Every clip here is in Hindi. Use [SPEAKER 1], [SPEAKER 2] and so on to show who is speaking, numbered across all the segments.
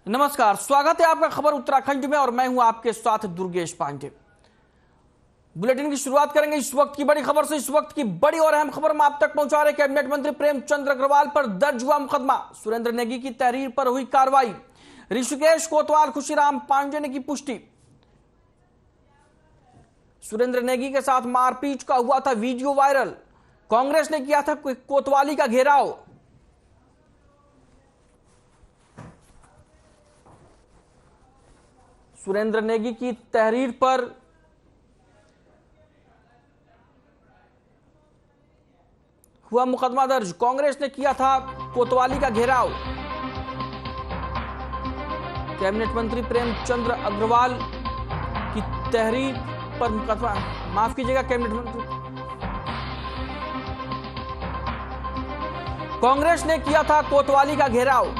[SPEAKER 1] नमस्कार, स्वागत है आपका खबर उत्तराखंड में और मैं हूं आपके साथ दुर्गेश पांडे। बुलेटिन की शुरुआत करेंगे इस वक्त की बड़ी खबर से। इस वक्त की बड़ी और अहम खबर हम आप तक पहुंचा रहे। कैबिनेट मंत्री प्रेमचंद अग्रवाल पर दर्ज हुआ मुकदमा, सुरेंद्र नेगी की तहरीर पर हुई कार्रवाई। ऋषिकेश कोतवाल खुशीराम पांडे ने की पुष्टि। सुरेंद्र नेगी के साथ मारपीट का हुआ था वीडियो वायरल, कांग्रेस ने किया था कोतवाली का घेराव। सुरेंद्र नेगी की तहरीर पर हुआ मुकदमा दर्ज, कांग्रेस ने किया था कोतवाली का घेराव। कैबिनेट मंत्री प्रेमचंद अग्रवाल की तहरीर पर मुकदमा, माफ कीजिएगा, कैबिनेट मंत्री कांग्रेस ने किया था कोतवाली का घेराव।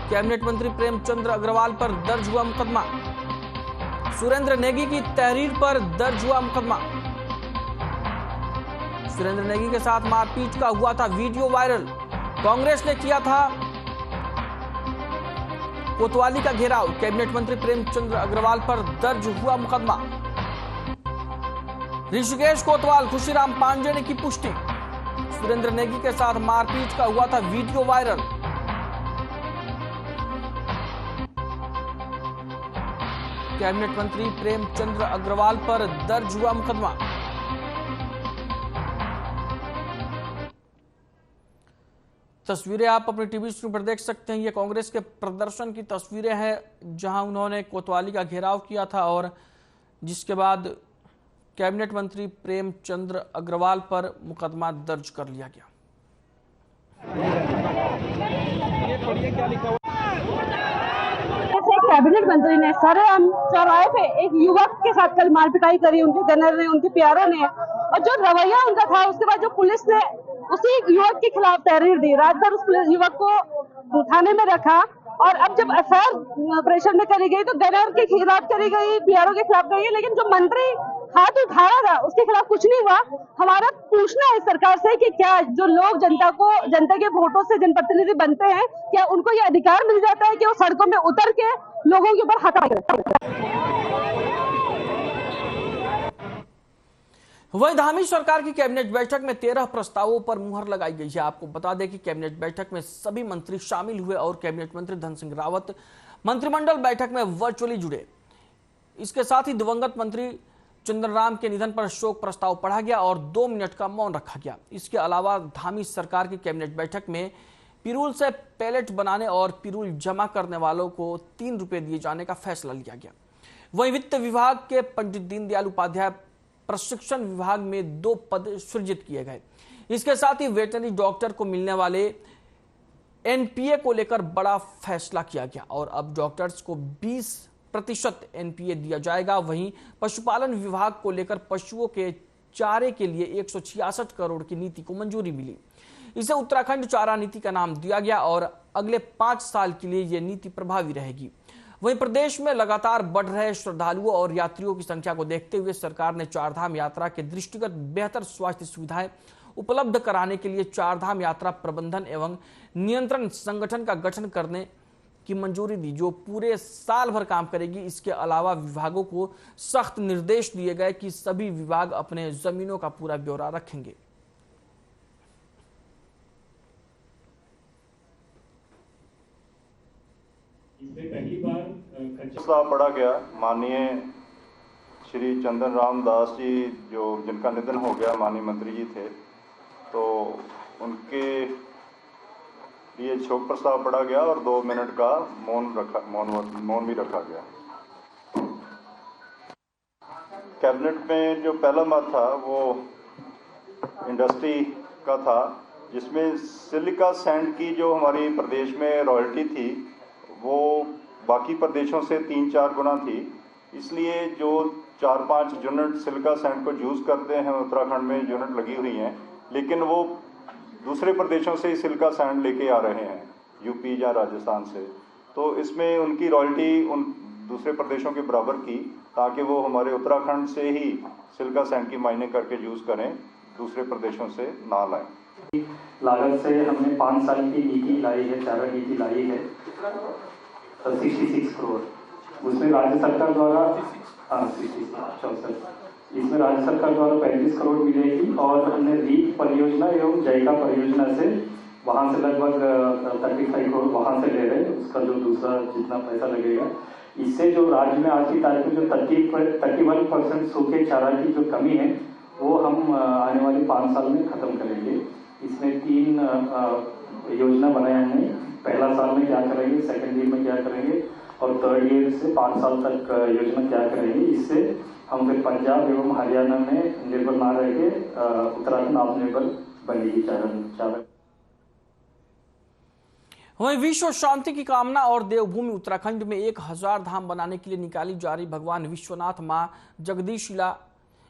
[SPEAKER 1] कैबिनेट मंत्री प्रेमचंद अग्रवाल पर दर्ज हुआ मुकदमा, सुरेंद्र नेगी की तहरीर पर दर्ज हुआ मुकदमा। सुरेंद्र नेगी के साथ मारपीट का हुआ था वीडियो वायरल, कांग्रेस ने किया था कोतवाली का घेराव। कैबिनेट मंत्री प्रेमचंद अग्रवाल पर दर्ज हुआ मुकदमा। ऋषिकेश कोतवाल खुशीराम पांडे ने की पुष्टि। सुरेंद्र नेगी के साथ मारपीट का हुआ था वीडियो वायरल। कैबिनेट मंत्री प्रेमचंद अग्रवाल पर दर्ज हुआ मुकदमा। तस्वीरें आप अपने टीवी स्क्रीन पर देख सकते हैं। ये कांग्रेस के प्रदर्शन की तस्वीरें हैं जहां उन्होंने कोतवाली का घेराव किया था और जिसके बाद कैबिनेट मंत्री प्रेमचंद अग्रवाल पर मुकदमा दर्ज कर लिया गया।
[SPEAKER 2] कैबिनेट मंत्री ने सरेआम चौराहे पे एक युवक के साथ कल मारपिटाई करी, उनके गनर ने, उनके प्यारों ने, और जो रवैया उनका था उसके बाद जो पुलिस ने उसी युवक के खिलाफ तहरीर दी, रात भर उस युवक को थाने में रखा और अब जब एफआईआर प्रेशर में करी गई तो गनर के खिलाफ करी गई, पीआरओ के खिलाफ करी गई, लेकिन जो मंत्री हाथ उठा रहा था उसके खिलाफ कुछ नहीं हुआ। हमारा पूछना है सरकार से कि क्या जो लोग जनता के वोटों से जनप्रतिनिधि बनते हैं, क्या उनको ये अधिकार मिल जाता है कि वो सड़कों में उतर के लोगों के ऊपर हाथ।
[SPEAKER 1] वहीं धामी सरकार की कैबिनेट बैठक में 13 प्रस्तावों पर मुहर लगाई गई है। आपको बता दें कि कैबिनेट बैठक में सभी मंत्री शामिल हुए और कैबिनेट मंत्री धन सिंह रावत मंत्रिमंडल बैठक में वर्चुअली जुड़े। इसके साथ ही दिवंगत मंत्री चंदन राम के निधन पर शोक प्रस्ताव पढ़ा गया और 2 मिनट का मौन रखा गया। इसके अलावा धामी सरकार की कैबिनेट बैठक में पिरूल से पैलेट बनाने और पिरूल जमा करने वालों को 3 रुपए दिए जाने का फैसला लिया गया। वहीं वित्त विभाग के पंडित दीनदयाल उपाध्याय प्रशिक्षण विभाग में 2 पद सृजित किए गए। इसके साथ ही वेटरनरी डॉक्टर को मिलने वाले एनपीए को लेकर बड़ा फैसला किया गया और अब डॉक्टर्स को 20% एनपीए दिया जाएगा। वहीं पशुपालन विभाग को लेकर पशुओं के चारे के लिए 166 करोड़ की नीति को मंजूरी मिली। इसे उत्तराखंड चारा नीति का नाम दिया गया और अगले 5 साल के लिए यह नीति प्रभावी रहेगी। वहीं प्रदेश में लगातार बढ़ रहे श्रद्धालुओं और यात्रियों की संख्या को देखते हुए सरकार ने चारधाम यात्रा के दृष्टिगत बेहतर स्वास्थ्य सुविधाएं उपलब्ध कराने के लिए चारधाम यात्रा प्रबंधन एवं नियंत्रण संगठन का गठन करने की मंजूरी दी, जो पूरे साल भर काम करेगी। इसके अलावा विभागों को सख्त निर्देश दिए गए कि सभी विभाग अपने जमीनों का पूरा ब्यौरा रखेंगे।
[SPEAKER 3] पहली बार फैसला पढ़ा गया। माननीय श्री चंदन राम दास जी, जो जिनका निधन हो गया, माननीय मंत्री जी थे, तो उनके लिए शोक प्रस्ताव पढ़ा गया और 2 मिनट का मौन भी रखा गया। कैबिनेट में जो पहला मत था वो इंडस्ट्री का था, जिसमें सिलिका सैंड की जो हमारी प्रदेश में रॉयल्टी थी वो बाकी प्रदेशों से 3-4 गुना थी। इसलिए जो 4-5 यूनिट सिलिका सैंड को यूज़ करते हैं, उत्तराखंड में यूनिट लगी हुई हैं, लेकिन वो दूसरे प्रदेशों से ही सिलिका सैंड लेके आ रहे हैं, यूपी या राजस्थान से। तो इसमें उनकी रॉयल्टी उन दूसरे प्रदेशों के बराबर की, ताकि वो हमारे उत्तराखंड से ही सिलिका सैंड की माइनिंग करके यूज़ करें, दूसरे प्रदेशों से ना लाएं।
[SPEAKER 4] लागत से हमने 5 साल की नीति लाई है, चारा नीति लाई है 66 करोड़। उसमें राज्य सरकार द्वारा 66 इसमें राज्य सरकार द्वारा 35 करोड़ मिलेगी और हमने रीप परियोजना एवं जायका परियोजना से वहाँ से लगभग 35 करोड़ वहाँ से ले रहे हैं। उसका जो दूसरा जितना पैसा लगेगा, इससे जो राज्य में आज की तारीख में जो 31% सूखे चारा की जो कमी है वो हम आने वाले 5 साल में खत्म करेंगे। इसमें 3 योजना बनाए हमने। पहला साल में क्या करेंगे, सेकेंड ईयर में क्या करेंगे और थर्ड ईयर से 5 साल तक योजना क्या करेंगे। इससे हम फिर पंजाब एवं हरियाणा में निर्भर ना रहेंगे, उत्तराखंड आत्मनिर्भर बनेगी चारा।
[SPEAKER 1] वहीं विश्व शांति की कामना और देवभूमि उत्तराखंड में 1000 धाम बनाने के लिए निकाली जा रही भगवान विश्वनाथ मां जगदीशिला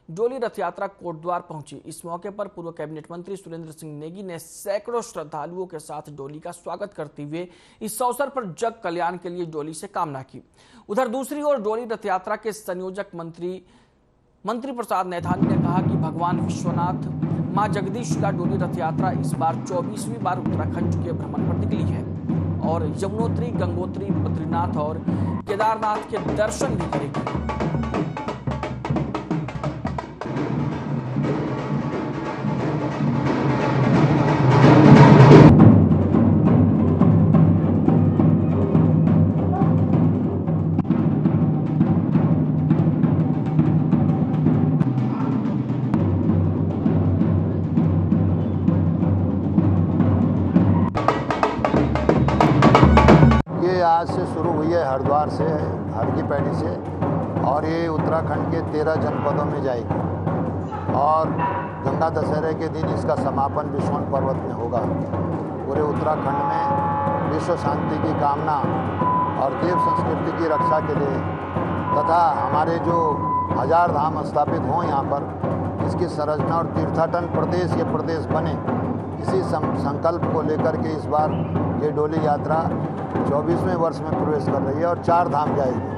[SPEAKER 1] डोली रथ यात्रा कोटद्वार पहुंची। इस मौके पर पूर्व कैबिनेट मंत्री सुरेंद्र सिंह नेगी ने सैकड़ों श्रद्धालुओं के साथ डोली का स्वागत करते हुए इस अवसर पर जग कल्याण के लिए डोली से कामना की। उधर दूसरी ओर डोली रथ यात्रा के संयोजक मंत्री प्रसाद नैथानी ने कहा कि भगवान विश्वनाथ मां जगदीशिला डोली रथ यात्रा इस बार 24वीं बार उत्तराखंड के भ्रमण पर निकली है और यमुनोत्री, गंगोत्री, बद्रीनाथ और केदारनाथ के दर्शन भी करेगी।
[SPEAKER 5] आज से शुरू हुई है हरिद्वार से, हर की पैड़ी से, और ये उत्तराखंड के 13 जनपदों में जाएगी और गंगा दशहरे के दिन इसका समापन विश्वनाथ पर्वत में होगा। पूरे उत्तराखंड में विश्व शांति की कामना और देव संस्कृति की रक्षा के लिए तथा हमारे जो 1000 धाम स्थापित हों यहाँ पर, इसकी संरचना और तीर्थाटन प्रदेश ये प्रदेश बने, इसी संकल्प को लेकर के इस बार ये डोली यात्रा 24वें वर्ष में प्रवेश कर रही है और 4 धाम जाएगी।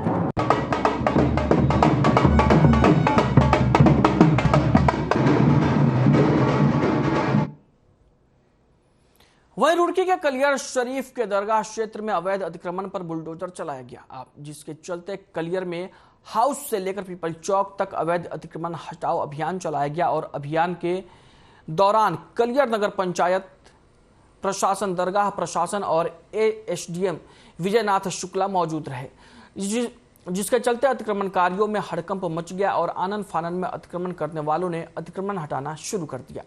[SPEAKER 1] वहीं रुड़की के कलियर शरीफ के दरगाह क्षेत्र में अवैध अतिक्रमण पर बुलडोजर चलाया गया, जिसके चलते कलियर में हाउस से लेकर पीपल चौक तक अवैध अतिक्रमण हटाओ अभियान चलाया गया और अभियान के दौरान कलियर नगर पंचायत प्रशासन, दरगाह प्रशासन और एएसडीएम विजयनाथ शुक्ला मौजूद रहे, जिसके चलते अतिक्रमणकारियों में हड़कंप मच गया और आनन फानन में अतिक्रमण करने वालों ने अतिक्रमण हटाना शुरू कर दिया।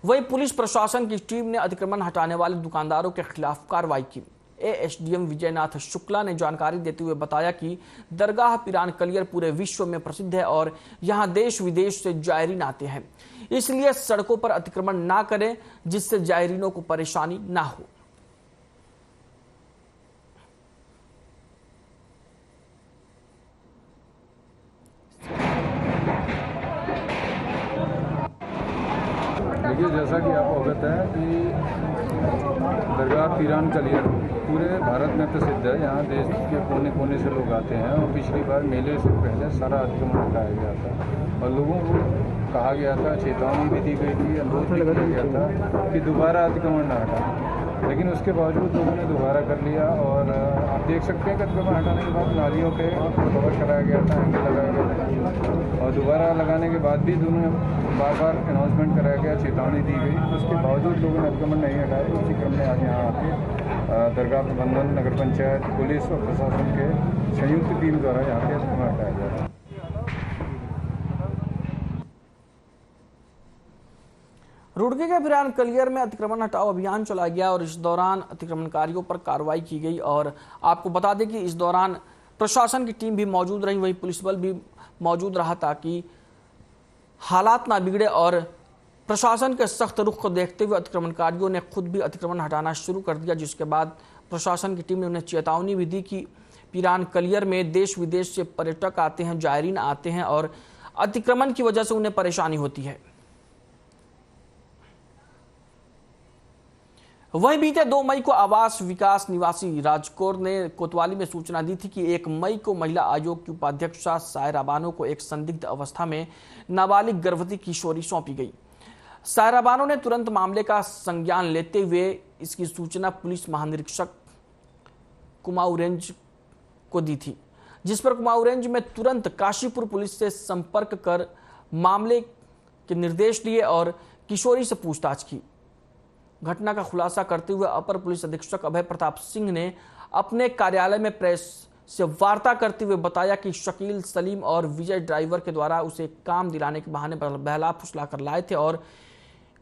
[SPEAKER 1] वहीं पुलिस प्रशासन की टीम ने अतिक्रमण हटाने वाले दुकानदारों के खिलाफ कार्रवाई की। एएसडीएम विजयनाथ शुक्ला ने जानकारी देते हुए बताया कि दरगाह पिरान कलियर पूरे विश्व में प्रसिद्ध है और यहां देश विदेश से जायरीन आते हैं, इसलिए सड़कों पर अतिक्रमण ना करें जिससे जायरीनों को परेशानी ना हो।
[SPEAKER 6] देखिए, जैसा कि आपको अवगत है कि दरगाह पिरान कलियर पूरे भारत में प्रसिद्ध है। यहाँ देश के कोने कोने से लोग आते हैं और पिछली बार मेले से पहले सारा अतिक्रमण हटाया गया था और लोगों को कहा गया था, चेतावनी भी दी गई थी, अनुरोध भी किया गया था कि दोबारा अतिक्रमण न हटाएं, लेकिन उसके बावजूद लोगों ने दोबारा कर लिया। और आप देख सकते हैं कि अतिक्रमण हटाने के बाद नालियों पे कवर कराया गया था, एंगल लगाया गया था और दोबारा लगाने के बाद भी दोनों बार बार अनाउंसमेंट कराया गया, चेतावनी दी गई, उसके बावजूद लोगों ने अतिक्रमण नहीं हटाया। उसी क्रम में आज यहाँ आके दरगाह प्रबंधन, नगर पंचायत, पुलिस और प्रशासन के संयुक्त टीम द्वारा यहाँ पे अतिक्रमण हटाया गया।
[SPEAKER 1] रुड़की के पिरान कलियर में अतिक्रमण हटाओ अभियान चलाया गया और इस दौरान अतिक्रमणकारियों पर कार्रवाई की गई। और आपको बता दें कि इस दौरान प्रशासन की टीम भी मौजूद रही, वहीं पुलिस बल भी मौजूद रहा ताकि हालात ना बिगड़े। और प्रशासन के सख्त रुख को देखते हुए अतिक्रमणकारियों ने खुद भी अतिक्रमण हटाना शुरू कर दिया, जिसके बाद प्रशासन की टीम ने उन्हें चेतावनी भी दी कि पिरान कलियर में देश विदेश से पर्यटक आते हैं, जायरीन आते हैं और अतिक्रमण की वजह से उन्हें परेशानी होती है। वहीं बीते 2 मई को आवास विकास निवासी राजकोर ने कोतवाली में सूचना दी थी कि 1 मई को महिला आयोग की उपाध्यक्षा सायरा बानो को एक संदिग्ध अवस्था में नाबालिग गर्भवती किशोरी सौंपी गई। साहिराबानो ने तुरंत मामले का संज्ञान लेते हुए इसकी सूचना पुलिस महानिरीक्षक कुमाऊं रेंज को दी थी, जिस पर कुमाऊं रेंज में तुरंत काशीपुर पुलिस से संपर्क कर मामले के निर्देश लिए और किशोरी से पूछताछ की। घटना का खुलासा करते हुए अपर पुलिस अधीक्षक अभय प्रताप सिंह ने अपने कार्यालय में प्रेस से वार्ता करते हुए बताया कि शकील, सलीम और विजय ड्राइवर के द्वारा उसे काम दिलाने के बहाने बहला फुसला कर लाए थे और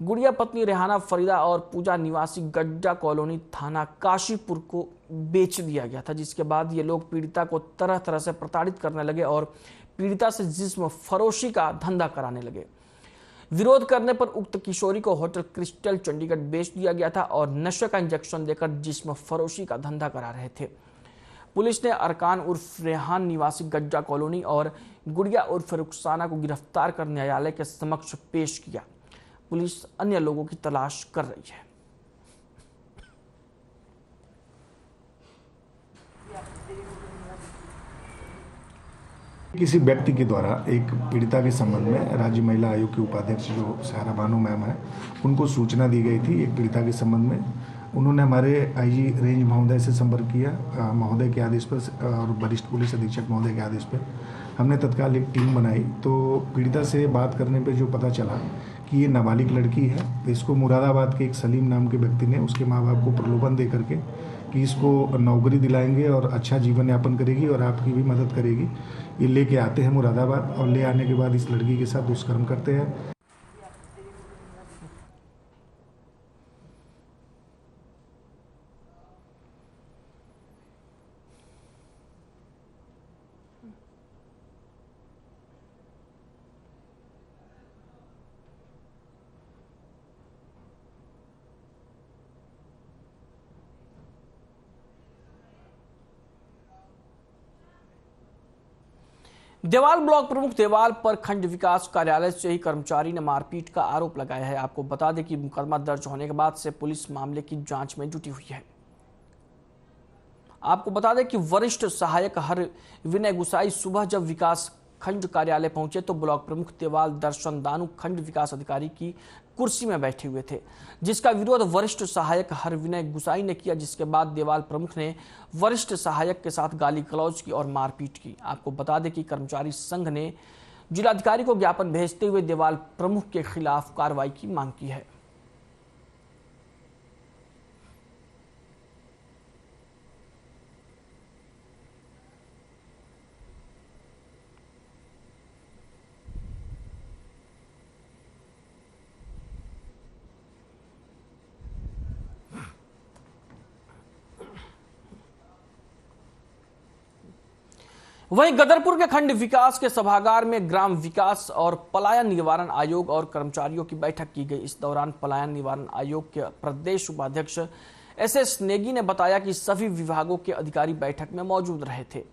[SPEAKER 1] गुड़िया पत्नी रेहाना फरीदा और पूजा निवासी गड्ढा कॉलोनी थाना काशीपुर को बेच दिया गया था, जिसके बाद ये लोग पीड़िता को तरह तरह से प्रताड़ित करने लगे और पीड़िता से जिस्म फरोशी का धंधा कराने लगे। विरोध करने पर उक्त किशोरी को होटल क्रिस्टल चंडीगढ़ बेच दिया गया था और नशे का इंजेक्शन देकर जिस्म फरोशी का धंधा करा रहे थे। पुलिस ने अरकान उर्फ रेहान निवासी गड्ढा कॉलोनी और गुड़िया उर्फ रुखसाना को गिरफ्तार कर न्यायालय के समक्ष पेश किया। पुलिस अन्य लोगों की तलाश कर रही है।
[SPEAKER 7] किसी व्यक्ति के द्वारा एक पीड़िता के संबंध में राज्य महिला आयोग के उपाध्यक्ष जो साहिराबानो मैम है, उनको सूचना दी गई थी एक पीड़िता के संबंध में। उन्होंने हमारे आईजी रेंज महोदय से संपर्क किया। महोदय के आदेश पर और वरिष्ठ पुलिस अधीक्षक महोदय के आदेश पर हमने तत्काल एक टीम बनाई। तो पीड़िता से बात करने पे जो पता चला कि ये नाबालिग लड़की है, तो इसको मुरादाबाद के एक सलीम नाम के व्यक्ति ने उसके माँ बाप को प्रलोभन दे करके कि इसको नौकरी दिलाएंगे और अच्छा जीवन यापन करेगी और आपकी भी मदद करेगी, ये लेके आते हैं मुरादाबाद और ले आने के बाद इस लड़की के साथ दुष्कर्म करते हैं।
[SPEAKER 1] देवाल ब्लॉक प्रमुख देवाल पर खंड विकास कार्यालय से ही कर्मचारी ने मारपीट का आरोप लगाया है। आपको बता दें कि मुकदमा दर्ज होने के बाद से पुलिस मामले की जांच में जुटी हुई है। आपको बता दें कि वरिष्ठ सहायक हर विनय गुसाई सुबह जब विकास खंड कार्यालय पहुंचे तो ब्लॉक प्रमुख देवाल दर्शन दानू खंड विकास अधिकारी की कुर्सी में बैठे हुए थे, जिसका विरोध वरिष्ठ सहायक हर विनय गुसाई ने किया, जिसके बाद देवाल प्रमुख ने वरिष्ठ सहायक के साथ गाली गलौज की और मारपीट की। आपको बता दें कि कर्मचारी संघ ने जिलाधिकारी को ज्ञापन भेजते हुए देवाल प्रमुख के खिलाफ कार्रवाई की मांग की है। वहीं गदरपुर के खंड विकास के सभागार में ग्राम विकास और पलायन निवारण आयोग और कर्मचारियों की बैठक की गई। इस दौरान पलायन निवारण आयोग के प्रदेश उपाध्यक्ष एस नेगी ने बताया कि सभी विभागों के अधिकारी बैठक में मौजूद रहे थे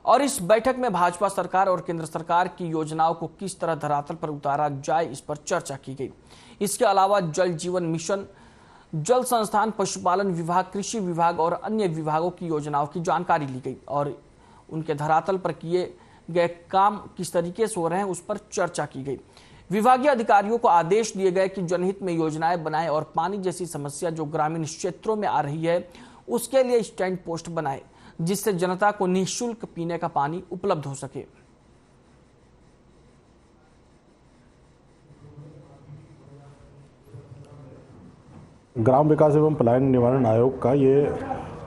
[SPEAKER 1] और इस बैठक में भाजपा सरकार और केंद्र सरकार की योजनाओं को किस तरह धरातल पर उतारा जाए, इस पर चर्चा की गई। इसके अलावा जल जीवन मिशन, जल संस्थान, पशुपालन विभाग, कृषि विभाग और अन्य विभागों की योजनाओं की जानकारी ली गई और उनके धरातल पर किए गए काम किस तरीके से हो रहे हैं उस पर चर्चा की गई। विभागीय अधिकारियों को आदेश दिए गए कि जनहित में योजनाएं बनाएं और पानी जैसी समस्या जो ग्रामीण क्षेत्रों में आ रही है उसके लिए स्टैंड पोस्ट बनाएं, जिससे जनता को निःशुल्क पीने का पानी उपलब्ध हो सके।
[SPEAKER 8] ग्राम विकास एवं पलायन निवारण आयोग का ये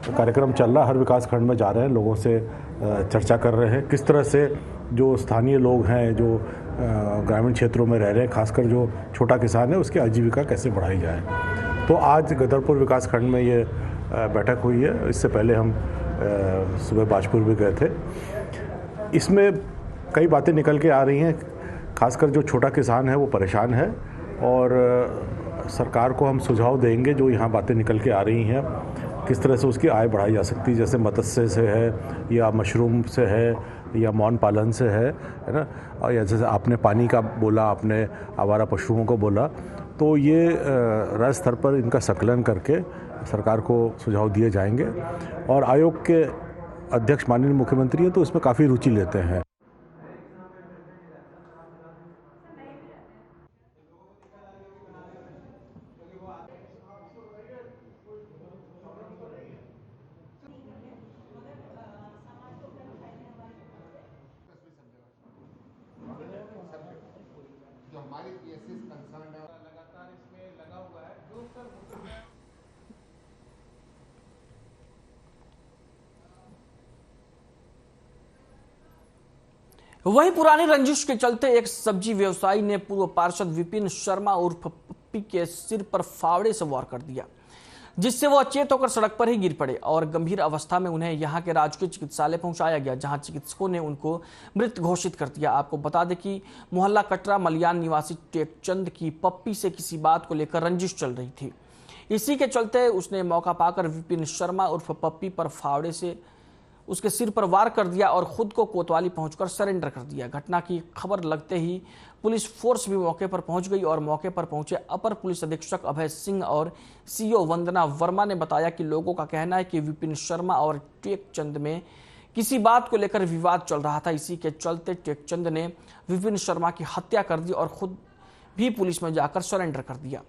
[SPEAKER 8] कार्यक्रम चल रहा है। हर विकास खंड में जा रहे हैं, लोगों से चर्चा कर रहे हैं किस तरह से जो स्थानीय लोग हैं, जो ग्रामीण क्षेत्रों में रह रहे हैं, खासकर जो छोटा किसान है, उसकी आजीविका कैसे बढ़ाई जाए। तो आज गदरपुर विकास खंड में ये बैठक हुई है। इससे पहले हम सुबह बाजपुर भी गए थे। इसमें कई बातें निकल के आ रही हैं। खासकर जो छोटा किसान है वो परेशान है और सरकार को हम सुझाव देंगे जो यहाँ बातें निकल के आ रही हैं, किस तरह से उसकी आय बढ़ाई जा सकती है, जैसे मत्स्य से है या मशरूम से है या मौन पालन से है ना, और या जैसे आपने पानी का बोला, आपने आवारा पशुओं को बोला, तो ये राज्य स्तर पर इनका संकलन करके सरकार को सुझाव दिए जाएंगे। और आयोग के अध्यक्ष माननीय मुख्यमंत्री हैं तो इसमें काफ़ी रुचि लेते हैं।
[SPEAKER 9] हमारी पीएससी कंसर्न है, लगातार इसमें लगा हुआ है जो सर
[SPEAKER 1] वहीं पुरानी रंजिश के चलते एक सब्जी व्यवसायी ने पूर्व पार्षद विपिन शर्मा उर्फ पप्पी के सिर पर फावड़े से वार कर दिया, जिससे वो अचेत होकर सड़क पर ही गिर पड़े और गंभीर अवस्था में उन्हें यहां के राजकीय चिकित्सालय पहुंचाया गया, जहां चिकित्सकों ने उनको मृत घोषित कर दिया। आपको बता दें कि मोहल्ला कटरा मलियान निवासी टेकचंद की पप्पी से किसी बात को लेकर रंजिश चल रही थी। इसी के चलते उसने मौका पाकर विपिन शर्मा उर्फ पप्पी पर फावड़े से उसके सिर पर वार कर दिया और खुद को कोतवाली पहुंचकर सरेंडर कर दिया। घटना की खबर लगते ही पुलिस फोर्स भी मौके पर पहुंच गई और मौके पर पहुंचे अपर पुलिस अधीक्षक अभय सिंह और सीओ वंदना वर्मा ने बताया कि लोगों का कहना है कि विपिन शर्मा और टेकचंद में किसी बात को लेकर विवाद चल रहा था। इसी के चलते टेकचंद ने विपिन शर्मा की हत्या कर दी और खुद भी पुलिस में जाकर सरेंडर कर दिया।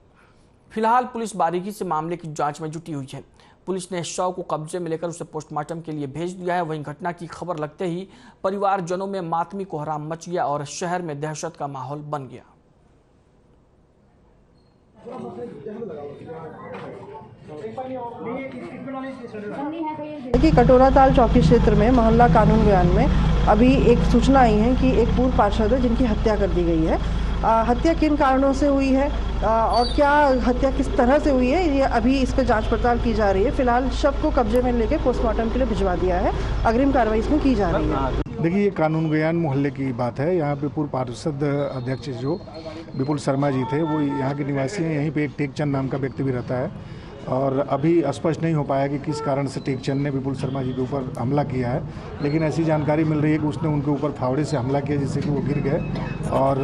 [SPEAKER 1] फिलहाल पुलिस बारीकी से मामले की जांच में जुटी हुई है। पुलिस ने शव को कब्जे में लेकर उसे पोस्टमार्टम के लिए भेज दिया है। वहीं घटना की खबर लगते ही परिवारजनों में मातमी कोहराम मच गया और शहर में दहशत का माहौल बन गया।
[SPEAKER 10] कि कटोरा ताल चौकी क्षेत्र में मोहल्ला कानून बयान में अभी एक सूचना आई है कि एक पूर्व पार्षद है जिनकी हत्या कर दी गई है। हत्या किन कारणों से हुई है और क्या हत्या किस तरह से हुई है, ये अभी इस पर जांच पड़ताल की जा रही है। फिलहाल शव को कब्जे में लेकर पोस्टमार्टम के लिए भिजवा दिया है। अग्रिम कार्रवाई इसमें की जा रही है।
[SPEAKER 7] देखिए, ये कानून बयान मोहल्ले की बात है। यहाँ पे पूर्व पार्षद अध्यक्ष जो विपुल शर्मा जी थे वो यहाँ के निवासी हैं। यहीं पे एक टेकचंद नाम का व्यक्ति भी रहता है और अभी स्पष्ट नहीं हो पाया कि किस कारण से टेकचंद ने विपुल शर्मा जी के ऊपर हमला किया है, लेकिन ऐसी जानकारी मिल रही है कि उसने उनके ऊपर फावड़े से हमला किया जिससे कि वो गिर गए और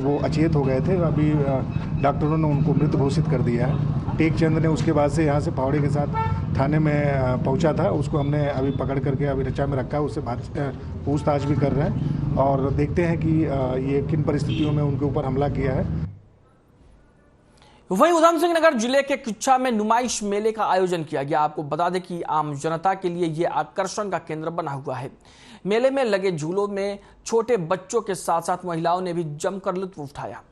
[SPEAKER 7] वो अचेत हो गए थे। अभी डॉक्टरों ने उनको मृत घोषित कर दिया है। टेकचंद ने उसके बाद से यहाँ से फावड़े के साथ थाने में पहुँचा था। उसको हमने अभी पकड़ करके अभी रचा में रखा है। उससे पूछताछ भी कर रहे हैं और देखते हैं कि ये किन परिस्थितियों में उनके ऊपर हमला किया है।
[SPEAKER 1] वहीं उधम सिंह नगर जिले के किच्छा में नुमाइश मेले का आयोजन किया गया। आपको बता दें कि आम जनता के लिए ये आकर्षण का केंद्र बना हुआ है। मेले में लगे झूलों में छोटे बच्चों के साथ साथ महिलाओं ने भी जमकर लुत्फ उठाया।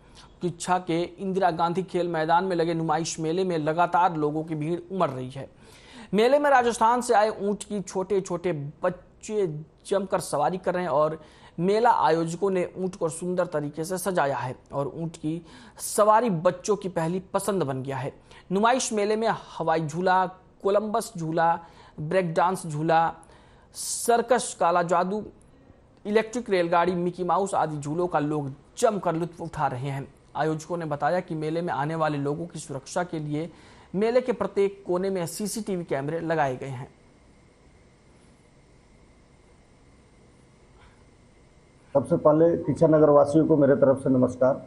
[SPEAKER 1] किच्छा के इंदिरा गांधी खेल मैदान में लगे नुमाइश मेले में लगातार लोगों की भीड़ उमड़ रही है। मेले में राजस्थान से आए ऊंट की छोटे छोटे बच्चे जमकर सवारी कर रहे हैं और मेला आयोजकों ने ऊंट को सुंदर तरीके से सजाया है और ऊंट की सवारी बच्चों की पहली पसंद बन गया है। नुमाइश मेले में हवाई झूला, कोलंबस झूला, ब्रेक डांस झूला, सर्कस, काला जादू, इलेक्ट्रिक रेलगाड़ी, मिकी माउस आदि झूलों का लोग जमकर लुत्फ उठा रहे हैं। आयोजकों ने बताया कि मेले में आने वाले लोगों की सुरक्षा के लिए मेले के प्रत्येक कोने में सीसीटीवी कैमरे लगाए गए हैं।
[SPEAKER 11] सबसे पहले किच्छा नगर वासियों को मेरे तरफ से नमस्कार।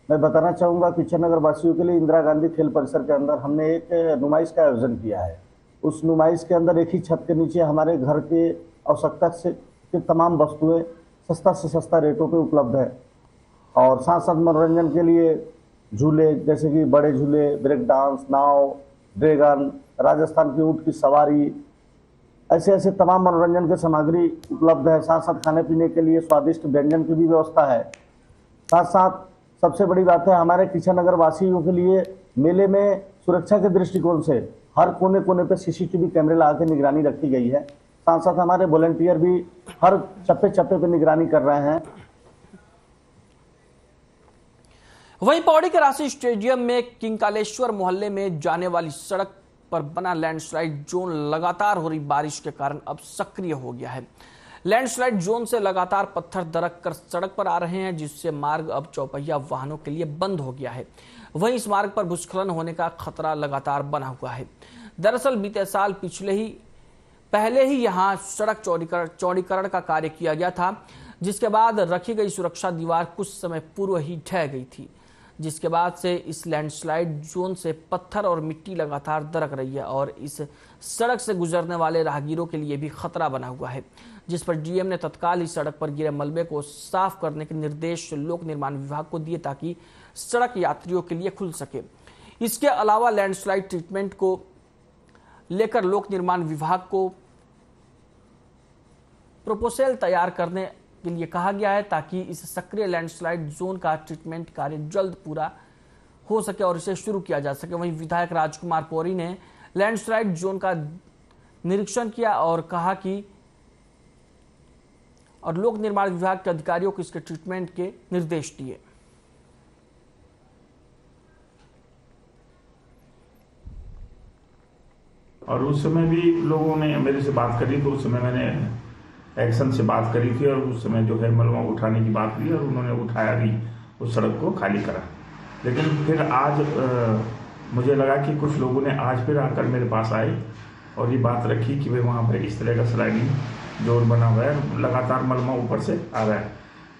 [SPEAKER 11] मैं बताना चाहूँगा किच्छा नगर वासियों के लिए इंदिरा गांधी खेल परिसर के अंदर हमने एक नुमाइश का आयोजन किया है। उस नुमाइश के अंदर एक ही छत के नीचे हमारे घर के आवश्यकता से की तमाम वस्तुएं सस्ता से सस्ता रेटों पे उपलब्ध है और साथ साथ मनोरंजन के लिए झूले जैसे कि बड़े झूले, ब्रेक डांस, नाव, ड्रैगन, राजस्थान की ऊँट की सवारी, ऐसे ऐसे तमाम मनोरंजन की सामग्री उपलब्ध है। साथ साथ खाने पीने के लिए स्वादिष्ट व्यंजन की भी व्यवस्था है। साथ साथ सबसे बड़ी बात है हमारे किच्छा नगर वासियों के लिए मेले में सुरक्षा के दृष्टिकोण से हर कोने कोने पे सीसीटीवी कैमरे लगा के निगरानी रखी गई है। साथ साथ हमारे वॉलंटियर भी हर चप्पे चप्पे पे निगरानी कर रहे हैं।
[SPEAKER 1] वहीं पौड़ी के राशि स्टेडियम में किंकालेश्वर मोहल्ले में जाने वाली सड़क पर बना लैंडस्लाइड जोन लगातार हो रही बारिश के कारण अब सक्रिय हो गया है। लैंडस्लाइड जोन से लगातार पत्थर दरक कर सड़क पर आ रहे हैं, जिससे मार्ग अब चौपहिया वाहनों के लिए बंद हो गया है। वहीं इस मार्ग पर भूस्खलन होने का खतरा लगातार बना हुआ है। दरअसल बीते साल पहले ही यहां सड़क चौड़ीकरण का कार्य किया गया था, जिसके बाद रखी गई सुरक्षा दीवार कुछ समय पूर्व ही ढह गई थी, जिसके बाद से इस लैंडस्लाइड जोन से पत्थर और मिट्टी लगातार दरक रही है और इस सड़क से गुजरने वाले राहगीरों के लिए भी खतरा बना हुआ है, जिस पर डीएम ने तत्काल ही सड़क पर गिरे मलबे को साफ करने के निर्देश लोक निर्माण विभाग को दिए ताकि सड़क यात्रियों के लिए खुल सके। इसके अलावा लैंडस्लाइड ट्रीटमेंट को लेकर लोक निर्माण विभाग को प्रपोजल तैयार करने के लिए कहा गया है ताकि इस सक्रिय लैंडस्लाइड जोन का ट्रीटमेंट कार्य जल्द पूरा हो सके और इसे शुरू किया जा सके। वहीं विधायक राजकुमार पौरी ने लैंडस्लाइड जोन का निरीक्षण किया और कहा कि और लोक निर्माण विभाग के अधिकारियों को इसके ट्रीटमेंट के निर्देश दिए।
[SPEAKER 12] और उस समय भी लोगों ने मेरे से बात करी तो उस समय मैंने एक्शन से बात करी थी और उस समय जो है मलबा उठाने की बात की और उन्होंने उठाया भी, उस सड़क को खाली करा। लेकिन फिर आज मुझे लगा कि कुछ लोगों ने आज फिर आकर मेरे पास आए और ये बात रखी कि भाई वहाँ पर इस तरह का स्लाइडिंग जोन बना हुआ है, लगातार मलबा ऊपर से आ रहा है।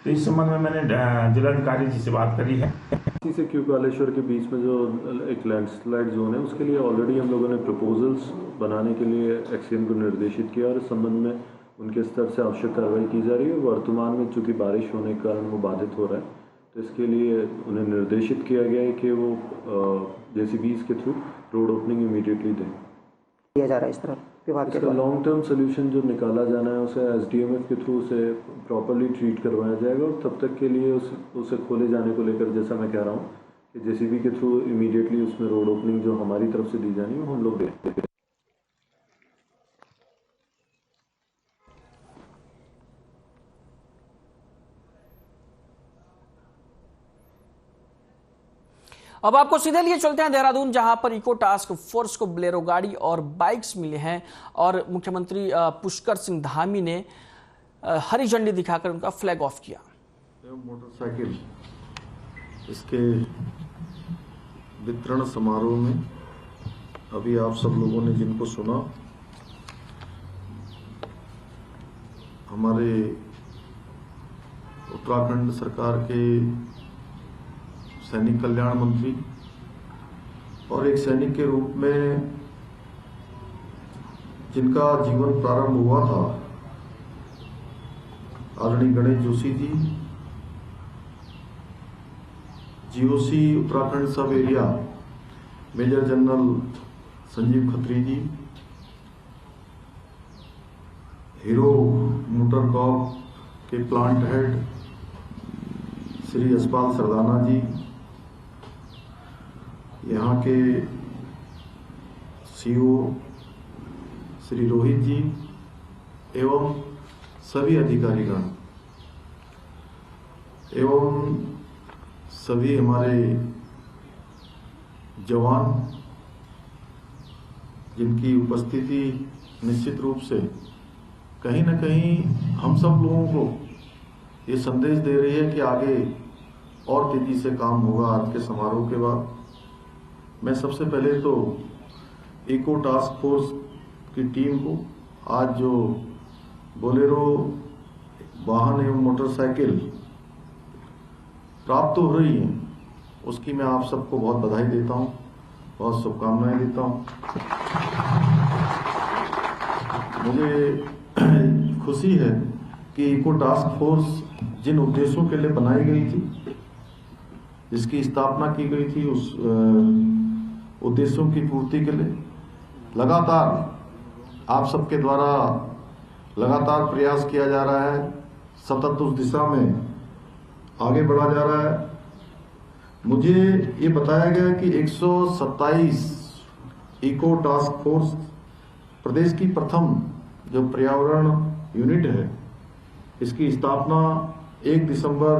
[SPEAKER 12] तो इस संबंध में मैंने जिलाधिकारी जी से बात करी है।
[SPEAKER 13] से क्यू कालेश्वर के बीच में जो एक लैंडस्लाइड जोन है उसके लिए ऑलरेडी हम लोगों ने प्रपोजल्स बनाने के लिए एक्सईएन को निर्देशित किया और इस संबंध में उनके स्तर से आवश्यक कार्रवाई की जा रही है। वर्तमान में चूँकि बारिश होने के कारण वो बाधित हो रहा है तो इसके लिए उन्हें निर्देशित किया गया है कि वो जेसीबीज के थ्रू रोड ओपनिंग इमीडिएटली दें।
[SPEAKER 14] किया जा रहा है इस तरह विभाग के
[SPEAKER 13] लॉन्ग टर्म सोल्यूशन जो निकाला जाना है उसे एसडीएमएफ के थ्रू उसे प्रॉपर्ली ट्रीट करवाया जाएगा और तब तक के लिए उसे खोले जाने को लेकर जैसा मैं कह रहा हूँ कि जेसीबी के थ्रू इमीडिएटली उसमें रोड ओपनिंग जो हमारी तरफ से दी जानी है वो हम लोग देखते हैं।
[SPEAKER 1] अब आपको सीधे लिए चलते हैं देहरादून, जहां पर इको टास्क फोर्स को बोलेरो गाड़ी और बाइक्स मिले हैं और मुख्यमंत्री पुष्कर सिंह धामी ने हरी झंडी दिखाकर उनका फ्लैग ऑफ किया।
[SPEAKER 15] मोटरसाइकिल इसके वितरण समारोह में अभी आप सब लोगों ने जिनको सुना, हमारे उत्तराखंड सरकार के सैनिक कल्याण मंत्री और एक सैनिक के रूप में जिनका जीवन प्रारंभ हुआ था, आदरणीय Ganesh Joshi ji, GOC Uttarakhand sub area major general Sanjeev Khatri ji, Hero MotoCorp के प्लांट हेड श्री यशपाल सरदाना जी, यहाँ के सीओ श्री रोहित जी एवं सभी अधिकारीगण एवं सभी हमारे जवान, जिनकी उपस्थिति निश्चित रूप से कहीं न कहीं हम सब लोगों को ये संदेश दे रही है कि आगे और तेजी से काम होगा। आज के समारोह के बाद मैं सबसे पहले तो इको टास्क फोर्स की टीम को आज जो बोलेरो वाहन एवं मोटरसाइकिल प्राप्त हो रही है उसकी मैं आप सबको बहुत बधाई देता हूं, बहुत शुभकामनाएं देता हूं। मुझे खुशी है कि इको टास्क फोर्स जिन उद्देश्यों के लिए बनाई गई थी, जिसकी स्थापना की गई थी, उस उद्देश्यों की पूर्ति के लिए लगातार आप सबके द्वारा लगातार प्रयास किया जा रहा है, सतत उस दिशा में आगे बढ़ा जा रहा है। मुझे ये बताया गया कि 127 इको टास्क फोर्स प्रदेश की प्रथम जो पर्यावरण यूनिट है, इसकी स्थापना 1 दिसंबर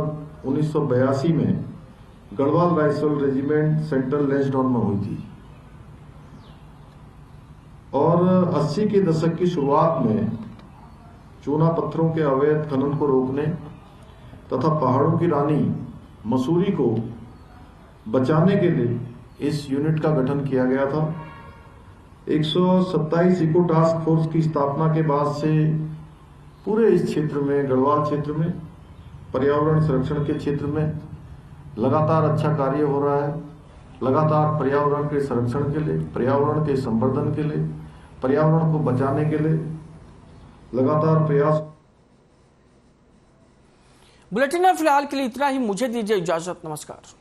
[SPEAKER 15] 1982 में Garhwal rifle regiment central Lansdowne में हुई थी और 80 के दशक की शुरुआत में चूना पत्थरों के अवैध खनन को रोकने तथा पहाड़ों की रानी मसूरी को बचाने के लिए इस यूनिट का गठन किया गया था। 127 इको टास्क फोर्स की स्थापना के बाद से पूरे इस क्षेत्र में, गढ़वाल क्षेत्र में, पर्यावरण संरक्षण के क्षेत्र में लगातार अच्छा कार्य हो रहा है। लगातार पर्यावरण के संरक्षण के लिए, पर्यावरण के संवर्धन के लिए, पर्यावरण को बचाने के लिए लगातार प्रयास।
[SPEAKER 1] बुलेटिन में फिलहाल के लिए इतना ही। मुझे दीजिए इजाजत। नमस्कार।